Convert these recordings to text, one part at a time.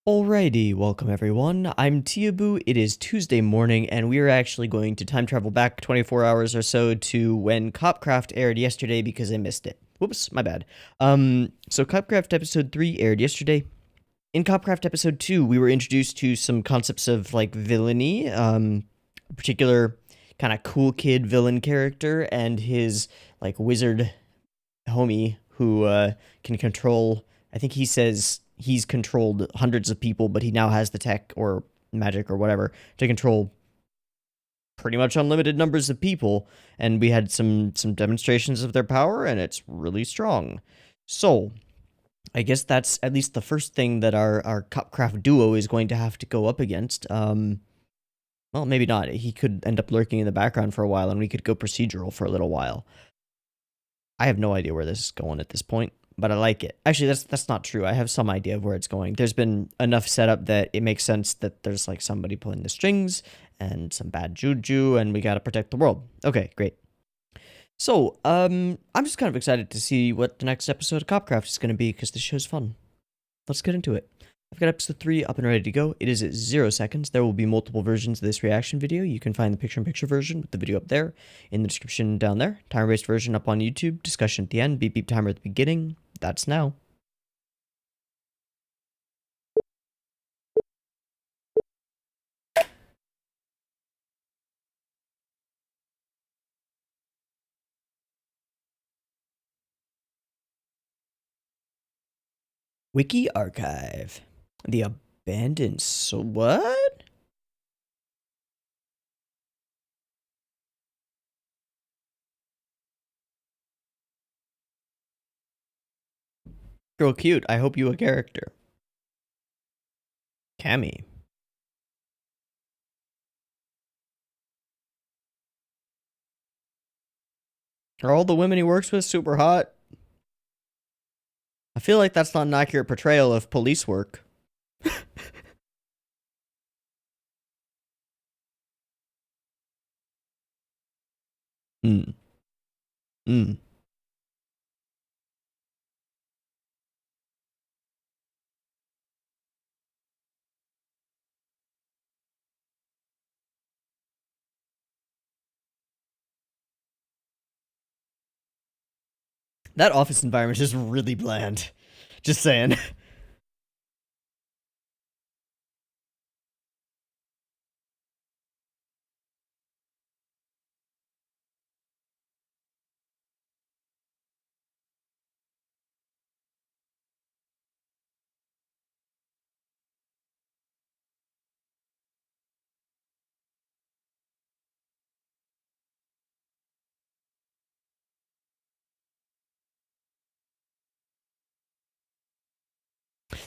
Alrighty, welcome everyone. I'm Teeaboo. It is Tuesday morning, and we are actually going to time travel back 24 hours or so to when Copcraft aired yesterday because I missed it. Whoops, my bad. So Copcraft episode 3 aired yesterday. In Copcraft episode 2, we were introduced to some concepts of like villainy, a particular kind of cool kid villain character and his like wizard homie who can control. I think he says he's controlled hundreds of people, but he now has the tech or magic or whatever to control pretty much unlimited numbers of people. And we had some demonstrations of their power, and it's really strong. So I guess that's at least the first thing that our Copcraft duo is going to have to go up against. Well, maybe not. He could end up lurking in the background for a while, and we could go procedural for a little while. I have no idea where this is going at this point, but I like it. Actually, that's not true. I have some idea of where it's going. There's been enough setup that it makes sense that there's like somebody pulling the strings and some bad juju, and we gotta protect the world. Okay, great. So, I'm just kind of excited to see what the next episode of Copcraft is gonna be because this show's fun. Let's get into it. I've got episode 3 up and ready to go. It is at 0 seconds. There will be multiple versions of this reaction video. You can find the picture-in-picture version with the video up there, in the description down there. Timer-based version up on YouTube. Discussion at the end. Beep beep timer at the beginning. That's now. Wiki archive. The abandoned what? Girl cute. I hope you a character. Cammy. Are all the women he works with super hot? I feel like that's not an accurate portrayal of police work. Hmm. Hmm. That office environment is really bland. Just saying.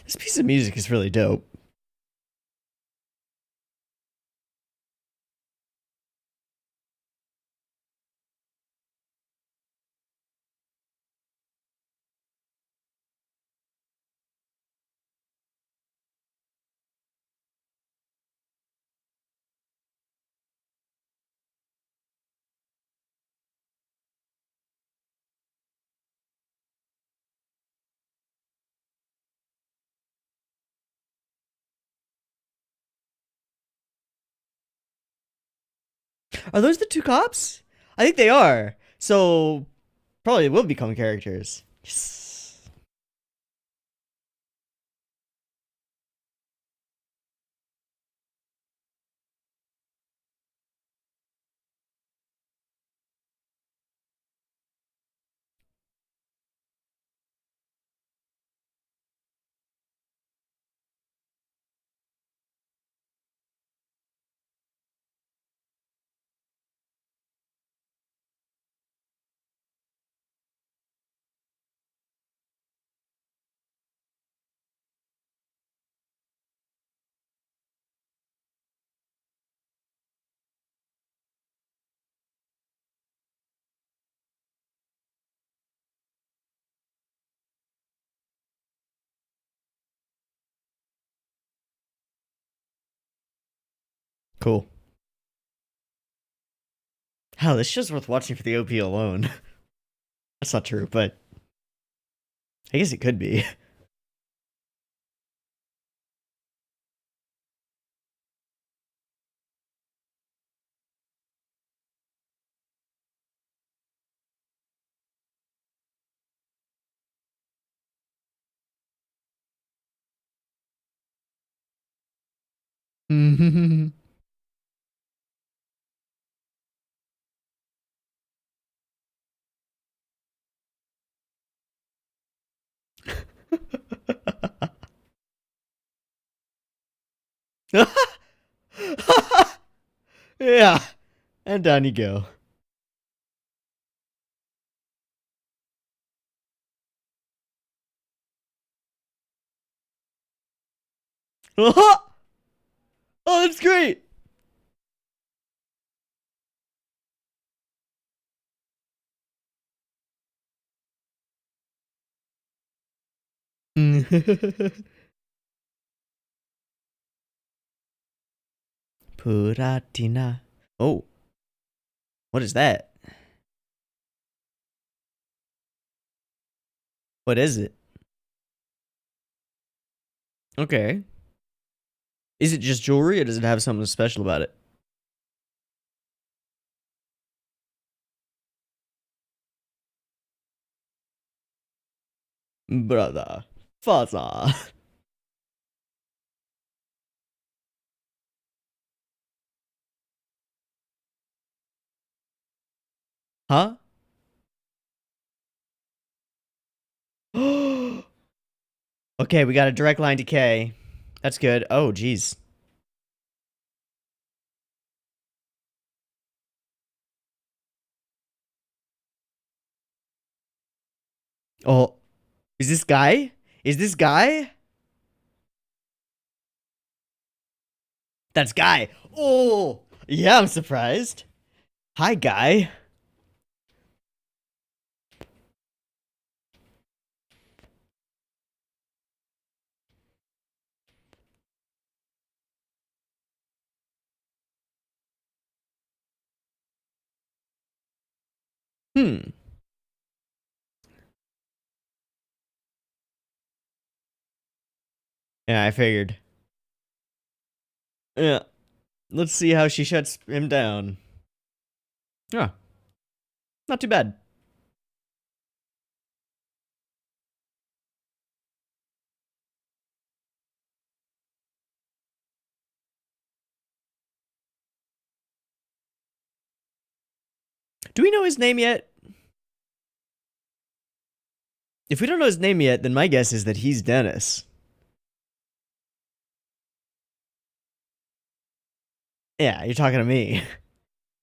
This piece of music is really dope. Are those the two cops? I think they are. So probably will become characters. Yes. Cool. Hell, this show's worth watching for the OP alone. That's not true, but I guess it could be. Yeah, and down you go. Oh, that's great. Puratina. Oh, what is that? What is it? Okay. Is it just jewelry or does it have something special about it? Brother. Father. Huh? Okay, we got a direct line to K. That's good. Oh, jeez. Oh, is this guy? Is this guy? That's guy. Oh, yeah, I'm surprised. Hi, guy. Hmm. Yeah, I figured. Yeah. Let's see how she shuts him down. Yeah, not too bad. Do we know his name yet? If we don't know his name yet, then my guess is that he's Dennis. Yeah, you're talking to me.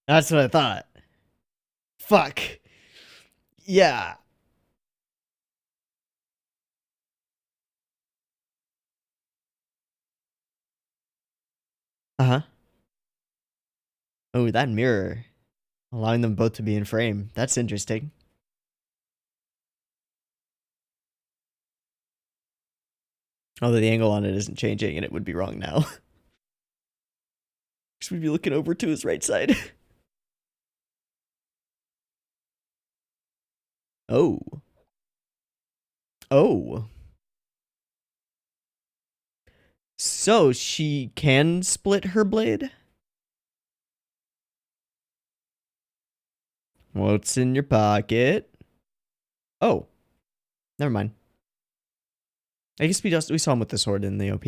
That's what I thought. Fuck. Yeah. Uh huh. Oh, that mirror. Allowing them both to be in frame. That's interesting. Although the angle on it isn't changing and it would be wrong now. Because we'd be looking over to his right side. Oh. Oh. So she can split her blade? What's in your pocket? Oh. Never mind. I guess we saw him with the sword in the OP.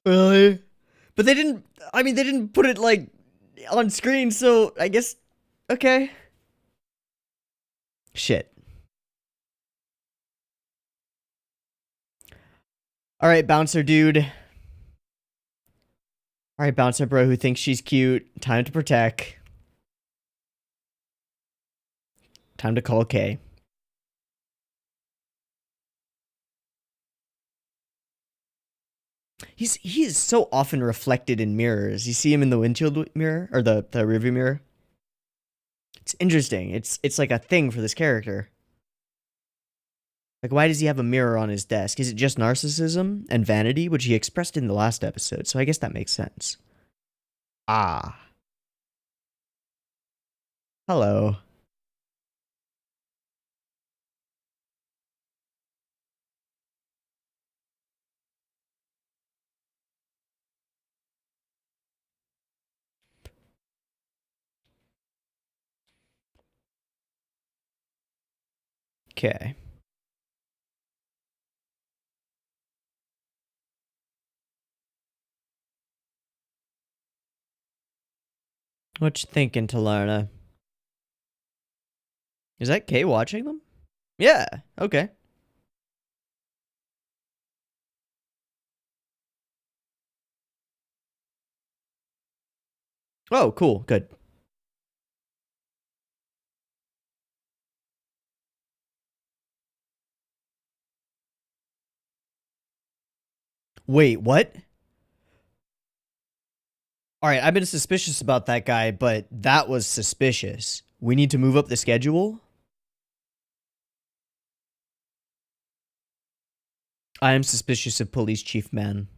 Really? But they didn't. I mean, they didn't put it like on screen, so I guess. Okay. Shit. All right, bouncer dude. All right, bouncer bro who thinks she's cute. Time to protect. Time to call K. He is so often reflected in mirrors. You see him in the windshield mirror or the rearview mirror. It's interesting. It's like a thing for this character. Like, why does he have a mirror on his desk? Is it just narcissism and vanity, which he expressed in the last episode? So I guess that makes sense. Ah, hello. Okay. What you thinking, Talarna? Is that Kay watching them? Yeah. Okay. Oh, cool. Good. Wait, what? All right, I've been suspicious about that guy, but that was suspicious. We need to move up the schedule? I am suspicious of police chief man.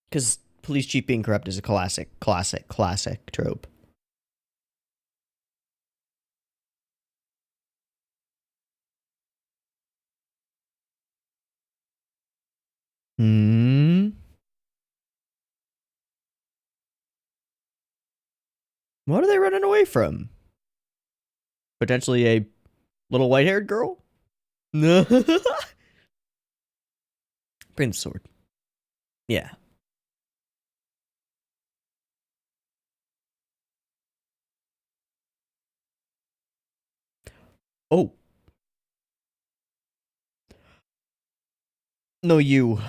Because police chief being corrupt is a classic trope. Hmm. What are they running away from? Potentially a little white-haired girl? No. Bring the sword. Yeah. Oh. No, you.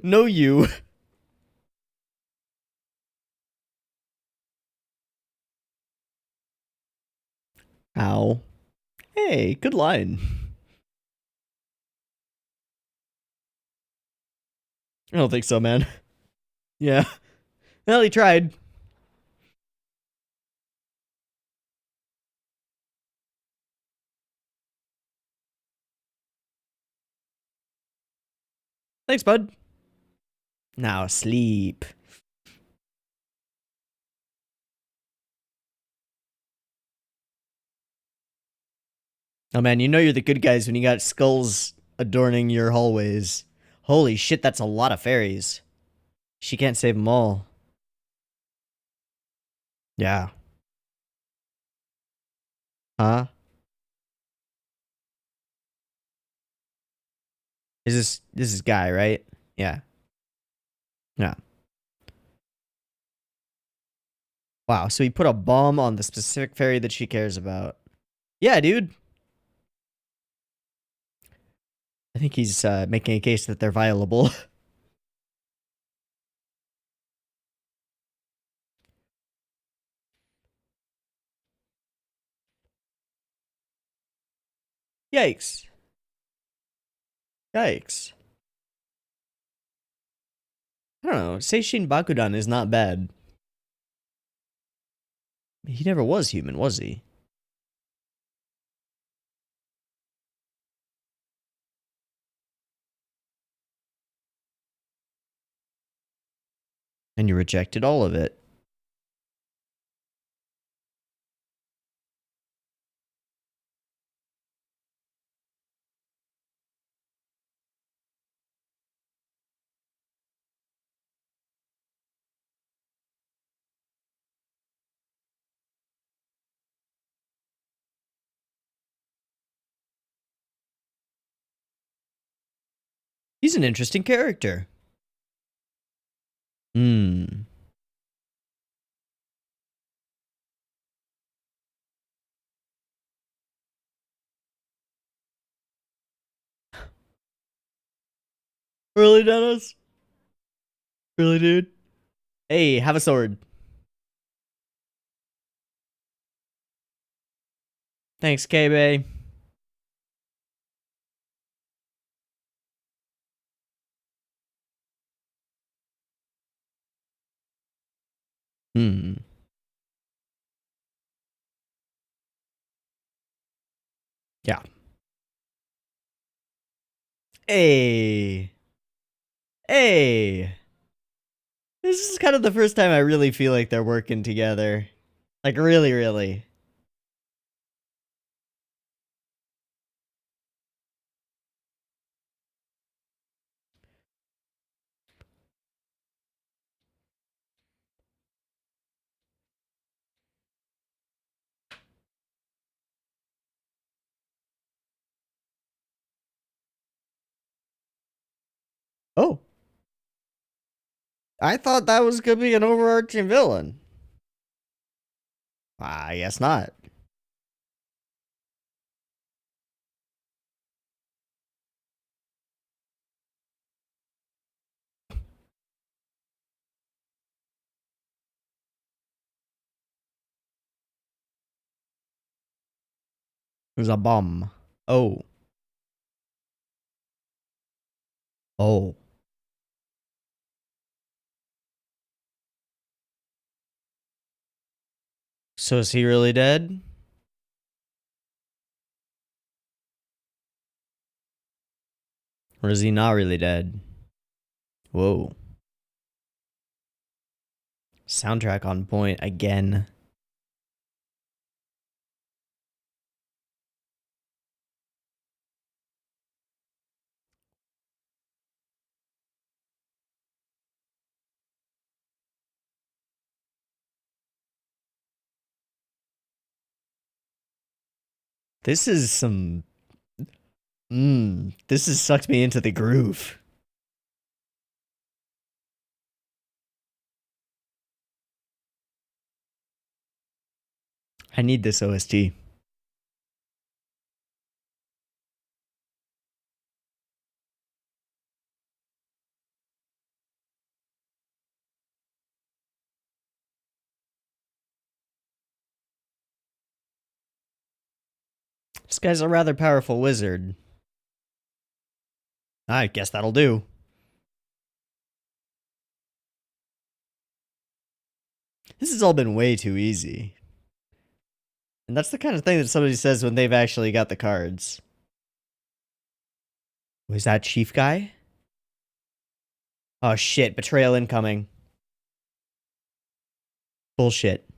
No, you. Ow. Hey, good line. I don't think so, man. Yeah. Well, he tried. Thanks, bud. Now sleep. Oh man, you know you're the good guys when you got skulls adorning your hallways. Holy shit, that's a lot of fairies. She can't save them all. Yeah. Huh? Is this guy, right? Yeah. Yeah. Wow, so he put a bomb on the specific fairy that she cares about. Yeah, dude. I think he's making a case that they're viable. Yikes. Yikes. I don't know. Seishin Bakudan is not bad. He never was human, was he? And you rejected all of it. He's an interesting character. Hmm. Really, Dennis? Really, dude? Hey, have a sword. Thanks, K-Bay. Hmm. Yeah. Hey. Hey. This is kind of the first time I really feel like they're working together. Like, really, really. Oh, I thought that was gonna be an overarching villain. I guess not. It was a bomb. Oh. Oh. So is he really dead? Or is he not really dead? Whoa. Soundtrack on point again. This is some. This has sucked me into the groove. I need this OST. This guy's a rather powerful wizard. I guess that'll do. This has all been way too easy. And that's the kind of thing that somebody says when they've actually got the cards. Was that chief guy? Oh shit, betrayal incoming. Bullshit.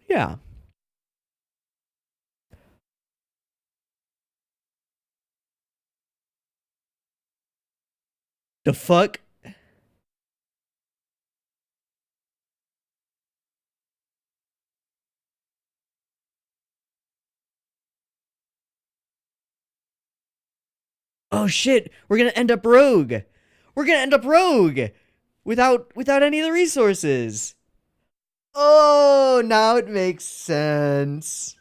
Yeah. The fuck? Oh shit, we're gonna end up rogue. We're gonna end up rogue without any of the resources. Oh, now it makes sense.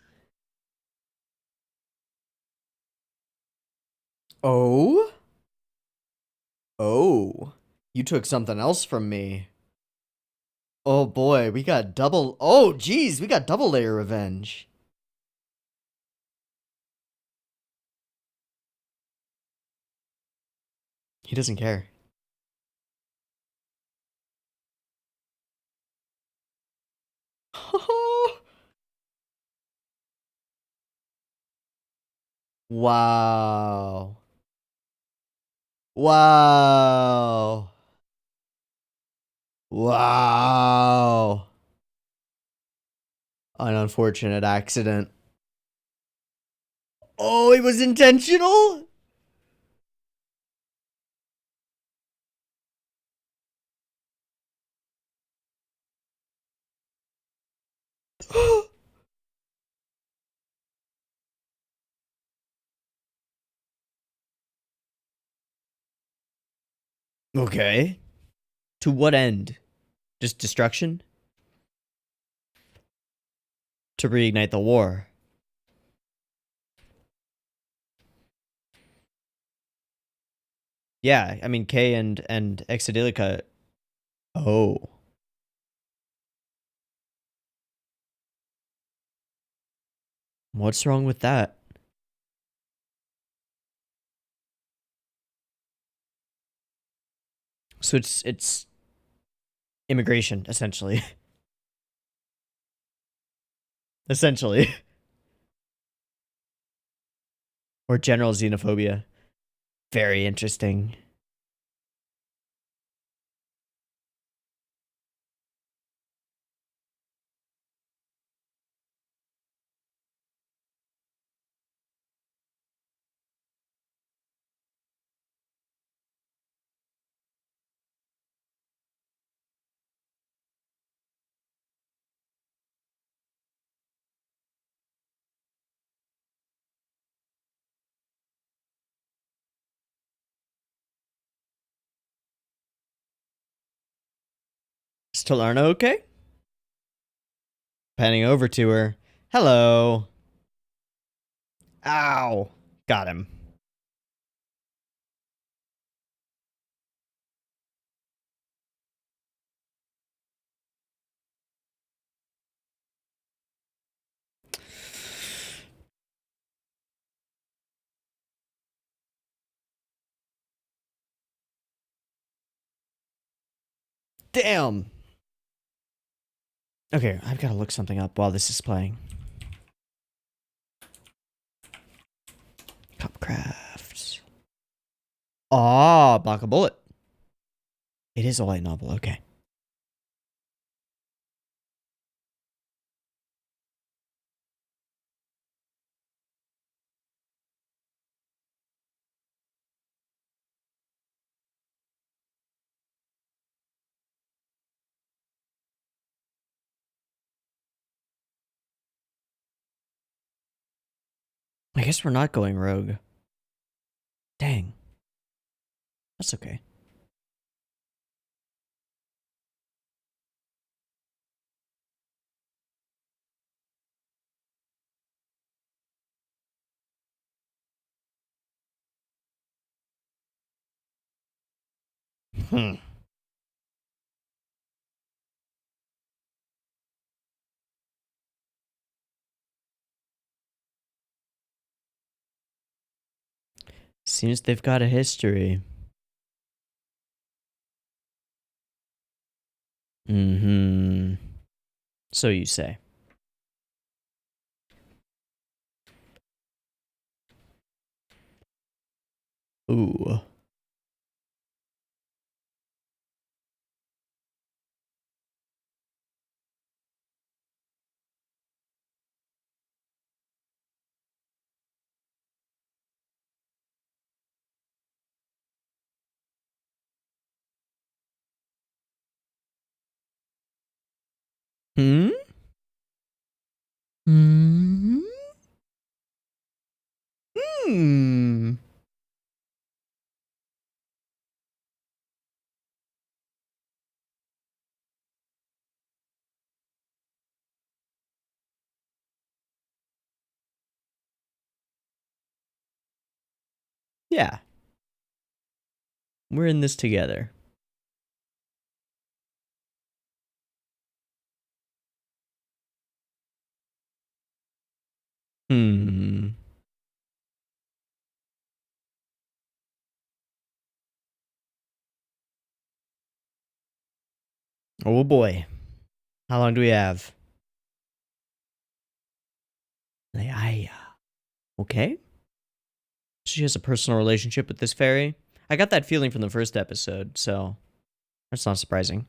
Oh? Oh. You took something else from me. Oh boy, we got double. Oh geez, we got double layer revenge. He doesn't care. Wow. Wow. Wow. An unfortunate accident. Oh, it was intentional? Okay. To what end? Just destruction? To reignite the war. Yeah, I mean K and Exadilica. Oh. What's wrong with that? So it's immigration, essentially. Essentially. Or general xenophobia. Very interesting. Still aren't okay? Panning over to her. Hello. Ow. Got him. Damn. Okay, I've got to look something up while this is playing. Copcraft. Ah, block a bullet. It is a light novel, okay. I guess we're not going rogue. Dang. That's okay. Hmm. Seems they've got a history. Mm-hmm. So you say. Ooh. Hmm? Hmm? Hmm. Yeah. We're in this together. Hmm. Oh boy. How long do we have? Yaiba. Okay. She has a personal relationship with this fairy. I got that feeling from the first episode, so that's not surprising.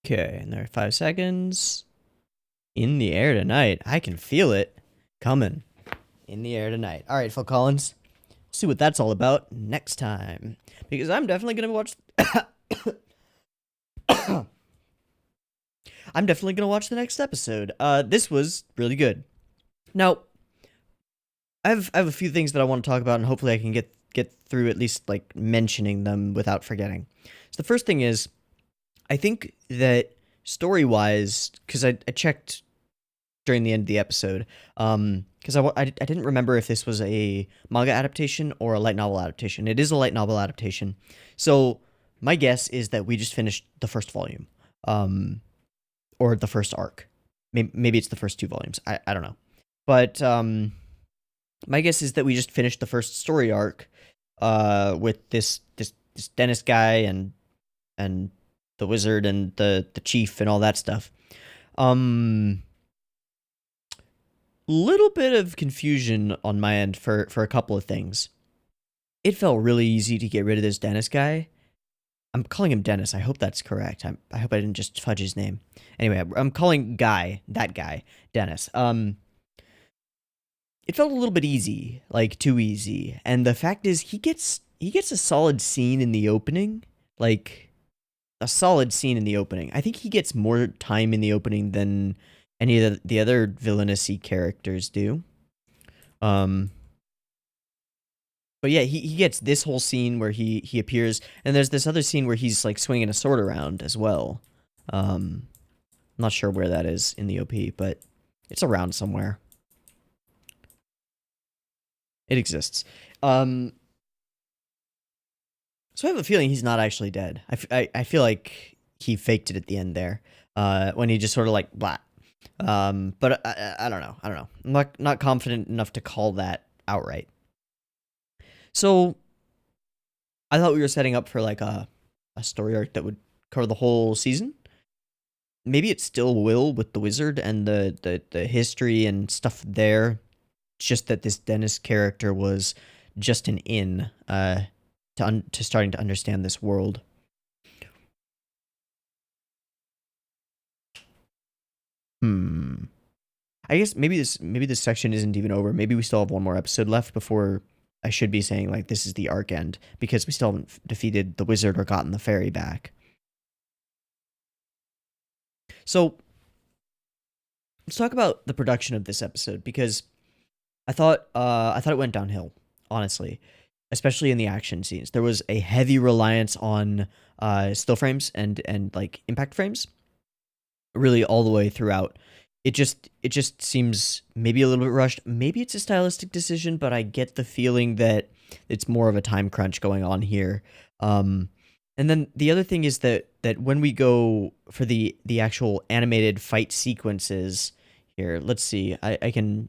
Okay, and there are 5 seconds. In the air tonight. I can feel it coming. In the air tonight. All right, Phil Collins. See what that's all about next time. Because I'm definitely going to watch... I'm definitely going to watch the next episode. This was really good. Now, I have a few things that I want to talk about, and hopefully I can get through at least like mentioning them without forgetting. So the first thing is, I think that story wise, because I checked during the end of the episode, because I didn't remember if this was a manga adaptation or a light novel adaptation. It is a light novel adaptation, so my guess is that we just finished the first volume, or the first arc. Maybe it's the first two volumes. I don't know, but my guess is that we just finished the first story arc, with this dentist guy and the wizard and the chief and all that stuff. Little bit of confusion on my end for a couple of things. It felt really easy to get rid of this dentist guy. I'm calling him Dennis. I hope that's correct. I hope I didn't just fudge his name. Anyway, I'm calling that guy, Dennis. It felt a little bit easy, like too easy. And the fact is, he gets a solid scene in the opening, like a solid scene in the opening. I think he gets more time in the opening than any of the other villainousy characters do. But yeah, he gets this whole scene where he appears, and there's this other scene where he's like swinging a sword around as well. I'm not sure where that is in the OP, but it's around somewhere. It exists. So I have a feeling he's not actually dead. I feel like he faked it at the end there, when he just sort of like blah. But I don't know. I don't know. I'm not confident enough to call that outright. So I thought we were setting up for like a story arc that would cover the whole season. Maybe it still will with the wizard and the history and stuff there. Just that this Dennis character was just an in to starting to understand this world. I guess maybe this section isn't even over. Maybe we still have one more episode left before I should be saying like this is the arc end, because we still haven't defeated the wizard or gotten the fairy back. So let's talk about the production of this episode, because I thought it went downhill, honestly, especially in the action scenes. There was a heavy reliance on still frames and like impact frames, really all the way throughout. It just seems maybe a little bit rushed. Maybe it's a stylistic decision, but I get the feeling that it's more of a time crunch going on here. And then the other thing is that when we go for the actual animated fight sequences here, let's see. I can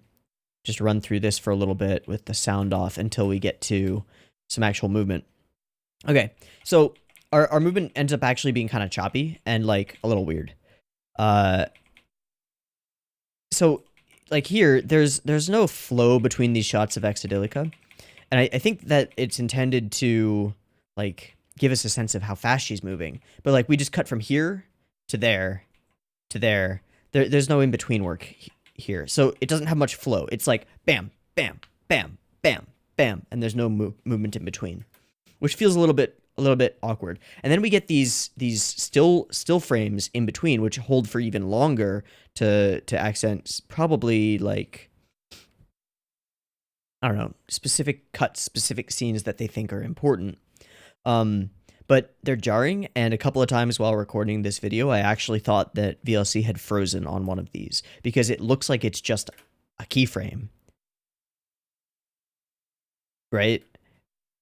just run through this for a little bit with the sound off until we get to some actual movement. Okay, so our movement ends up actually being kind of choppy and like a little weird. So like here, there's no flow between these shots of Exodilica, and I think that it's intended to like give us a sense of how fast she's moving. But like we just cut from here to there to there. There's no in between work here, so it doesn't have much flow. It's like bam, bam, bam, bam, bam, and there's no movement in between, which feels a little bit awkward. And then we get these still frames in between, which hold for even longer to accent probably like, I don't know, specific cuts, specific scenes that they think are important. But they're jarring, and a couple of times while recording this video, I actually thought that VLC had frozen on one of these, because it looks like it's just a keyframe, right?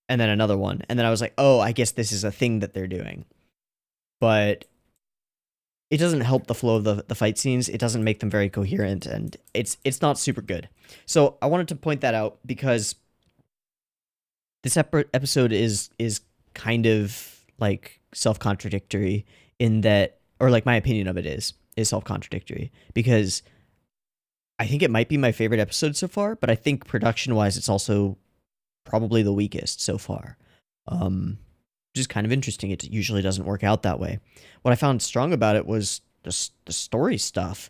And then another one, and then I was like, oh, I guess this is a thing that they're doing. But it doesn't help the flow of the fight scenes. It doesn't make them very coherent, and it's not super good. So I wanted to point that out, because this episode is kind of like self-contradictory in that, or like my opinion of it is self-contradictory, because I think it might be my favorite episode so far, but I think production-wise it's also probably the weakest so far. Which is kind of interesting. It usually doesn't work out that way. What I found strong about it was the story stuff.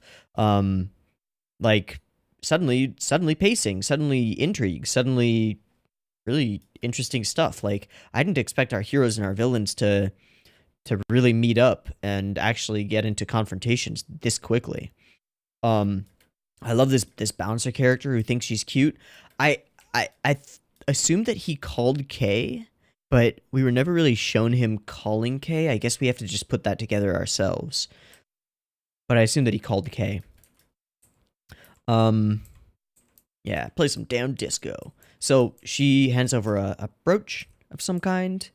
Like suddenly pacing, suddenly intrigue, suddenly really interesting stuff. Like I didn't expect our heroes and our villains to really meet up and actually get into confrontations this quickly. I love this bouncer character who thinks she's cute. assumed that he called K, but we were never really shown him calling K. I guess we have to just put that together ourselves. But I assume that he called K. Yeah, play some damn disco. So she hands over a brooch of some kind.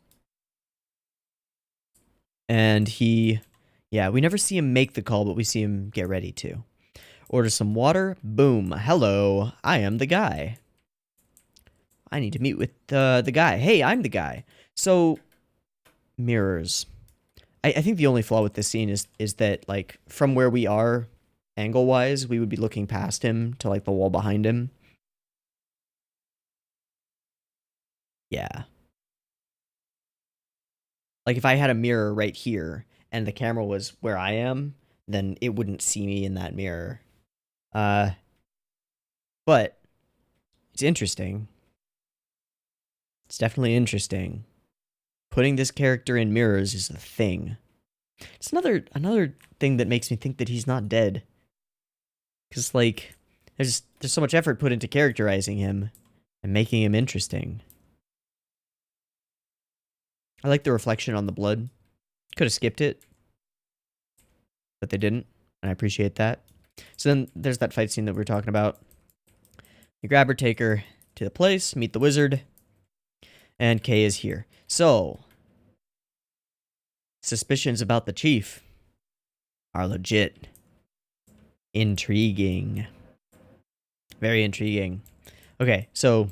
And he, yeah, we never see him make the call, but we see him get ready to. Order some water. Boom. Hello, I am the guy. I need to meet with the guy. Hey, I'm the guy. So, mirrors. I think the only flaw with this scene is that, like, from where we are, angle-wise, we would be looking past him to, like, the wall behind him. Yeah. Like, if I had a mirror right here, and the camera was where I am, then it wouldn't see me in that mirror. But, it's interesting. It's definitely interesting. Putting this character in mirrors is the thing. It's another thing that makes me think that he's not dead. Because, like, there's so much effort put into characterizing him and making him interesting. I like the reflection on the blood. Could have skipped it, but they didn't, and I appreciate that. So then there's that fight scene that we were talking about. You grab her, take her to the place, meet the wizard, and Kay is here. So, suspicions about the chief are legit. Intriguing. Very intriguing. Okay, so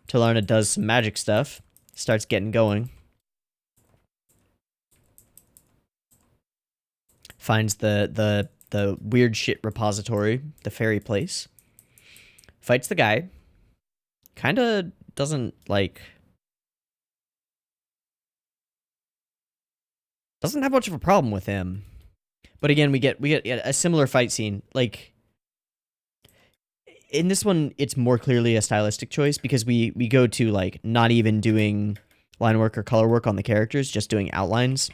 Talarna does some magic stuff, starts getting going. Finds the weird shit repository, the fairy place. Fights the guy. Kinda doesn't, like... Doesn't have much of a problem with him. But again, we get a similar fight scene. Like, in this one, it's more clearly a stylistic choice because we go to, like, not even doing line work or color work on the characters, just doing outlines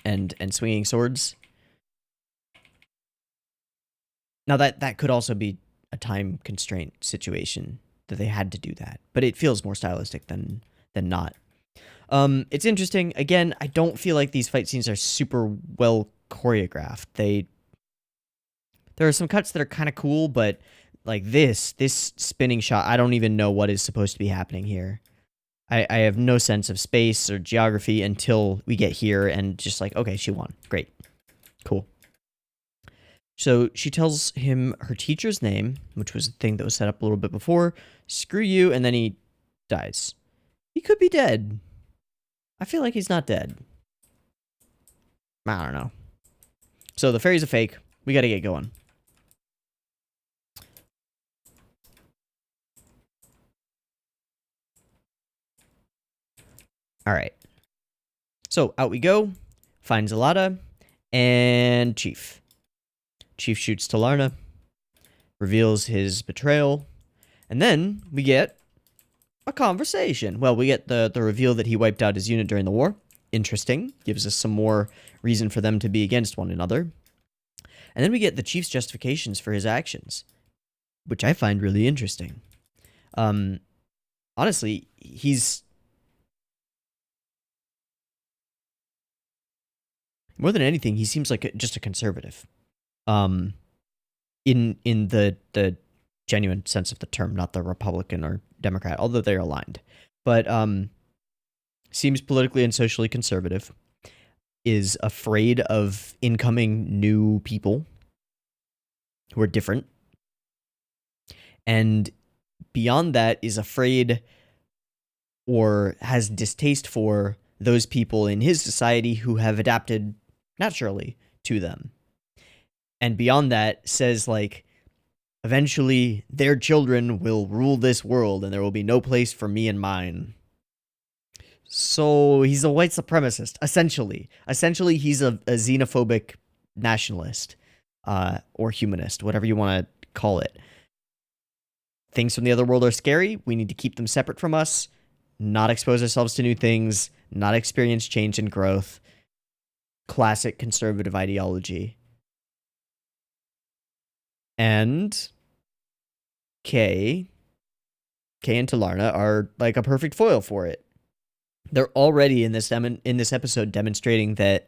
and swinging swords. Now, that could also be a time constraint situation that they had to do that, but it feels more stylistic than not. It's interesting. Again, I don't feel like these fight scenes are super well choreographed. There are some cuts that are kind of cool, but like this spinning shot, I don't even know what is supposed to be happening here. I have no sense of space or geography until we get here and just like, okay, she won. Great. Cool. So she tells him her teacher's name, which was the thing that was set up a little bit before. Screw you, and then he dies. He could be dead. I feel like he's not dead. I don't know. So the fairy's a fake. We gotta get going. Alright. So out we go. Finds Alada. And Chief. Chief shoots Talarna. Reveals his betrayal. And then we get a conversation. Well, we get the reveal that he wiped out his unit during the war. Interesting. Gives us some more reason for them to be against one another. And then we get the chief's justifications for his actions, which I find really interesting. Honestly, he's... more than anything, he seems like just a conservative. In the genuine sense of the term, not the Republican or Democrat, although they're aligned. But seems politically and socially conservative, is afraid of incoming new people who are different, and beyond that is afraid or has distaste for those people in his society who have adapted naturally to them. And beyond that says, like, eventually their children will rule this world and there will be no place for me and mine. So he's a white supremacist, essentially. Essentially, he's a xenophobic nationalist, or humanist, whatever you want to call it. Things from the other world are scary. We need to keep them separate from us, not expose ourselves to new things, not experience change and growth. Classic conservative ideology. And Kay Kay and Talarna are like a perfect foil for it. They're already in this episode demonstrating that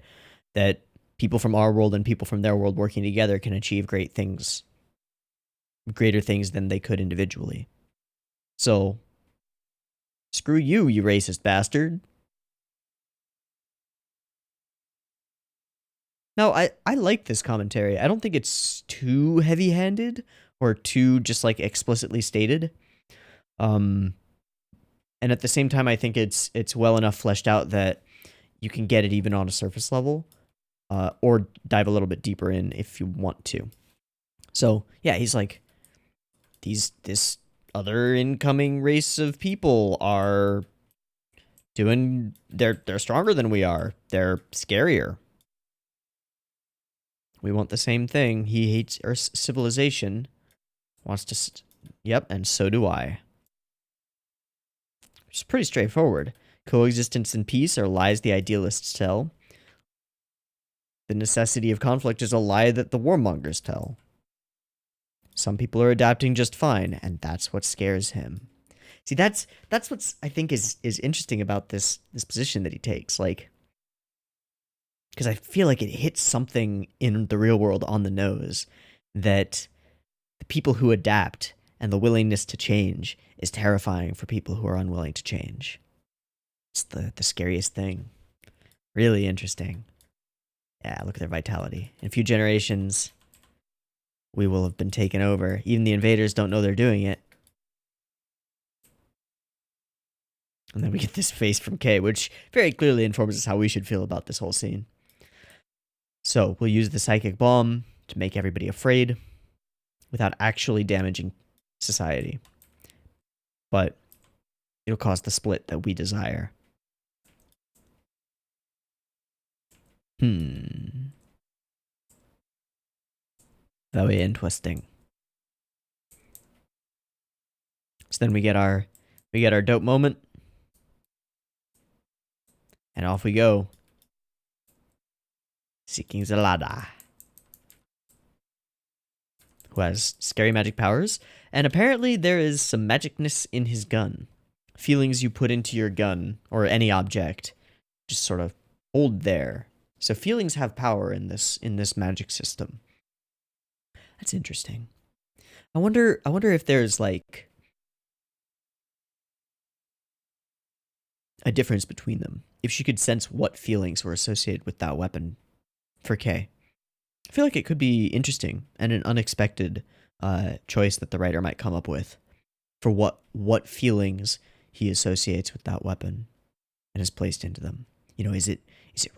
people from our world and people from their world working together can achieve great things, greater things than they could individually. So, screw you, you racist bastard. Now, I like this commentary. I don't think it's too heavy-handed or too just like explicitly stated. And at the same time, I think it's well enough fleshed out that you can get it even on a surface level, or dive a little bit deeper in if you want to. So yeah, he's like, this other incoming race of people are doing, they're stronger than we are. They're scarier. We want the same thing. He hates our civilization. Wants to... Yep, and so do I. It's pretty straightforward. Coexistence and peace are lies the idealists tell. The necessity of conflict is a lie that the warmongers tell. Some people are adapting just fine, and that's what scares him. See, that's what's I think is interesting about this position that he takes. Like, because I feel like it hits something in the real world on the nose, that the people who adapt and the willingness to change is terrifying for people who are unwilling to change. It's the scariest thing. Really interesting. Yeah, look at their vitality. In a few generations, we will have been taken over. Even the invaders don't know they're doing it. And then we get this face from Kay, which very clearly informs us how we should feel about this whole scene. So, we'll use the psychic bomb to make everybody afraid without actually damaging society. But it'll cause the split that we desire. Very interesting. So then we get our dope moment. And off we go. Seeking Zelada, who has scary magic powers, and apparently there is some magicness in his gun. Feelings you put into your gun, or any object, just sort of hold there. So feelings have power in this magic system. That's interesting. I wonder if there's like a difference between them. If she could sense what feelings were associated with that weapon for Kay. I feel like it could be interesting and an unexpected choice that the writer might come up with for what feelings he associates with that weapon and has placed into them. You know, is it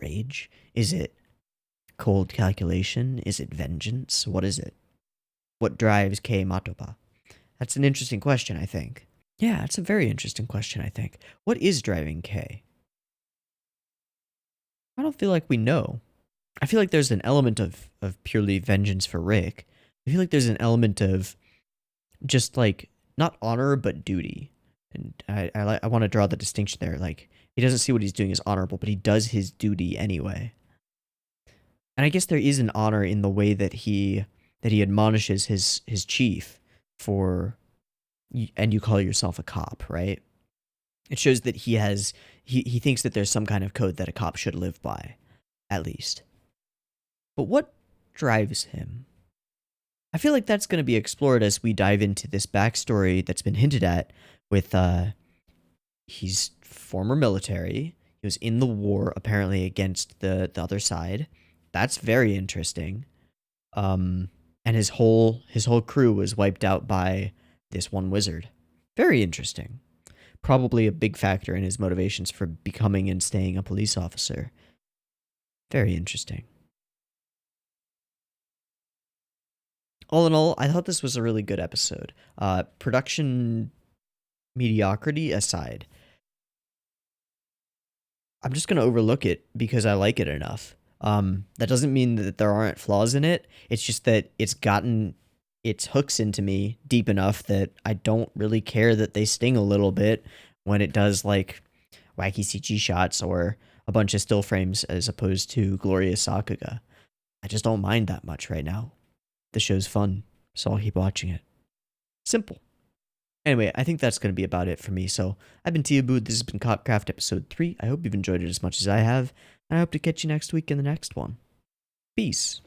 rage? Is it cold calculation? Is it vengeance? What is it? What drives Kay Matopa? That's an interesting question, I think. Yeah, it's a very interesting question, I think. What is driving Kay? I don't feel like we know. I feel like there's an element of purely vengeance for Rick. I feel like there's an element of just like, not honor, but duty. And I want to draw the distinction there. Like, he doesn't see what he's doing as honorable, but he does his duty anyway. And I guess there is an honor in the way that he admonishes his chief for, and you call yourself a cop, right? It shows that he thinks that there's some kind of code that a cop should live by, at least. But what drives him? I feel like that's going to be explored as we dive into this backstory that's been hinted at with, he's former military. He was in the war, apparently, against the other side. That's very interesting. And his whole crew was wiped out by this one wizard. Very interesting. Probably a big factor in his motivations for becoming and staying a police officer. Very interesting. All in all, I thought this was a really good episode. Production mediocrity aside, I'm just going to overlook it because I like it enough. That doesn't mean that there aren't flaws in it. It's just that it's gotten its hooks into me deep enough that I don't really care that they sting a little bit when it does like wacky CG shots or a bunch of still frames as opposed to glorious Sakuga. I just don't mind that much right now. The show's fun, so I'll keep watching it. Simple. Anyway, I think that's going to be about it for me. So I've been TeeHee. This has been Copcraft episode 3. I hope you've enjoyed it as much as I have, and I hope to catch you next week in the next one. Peace.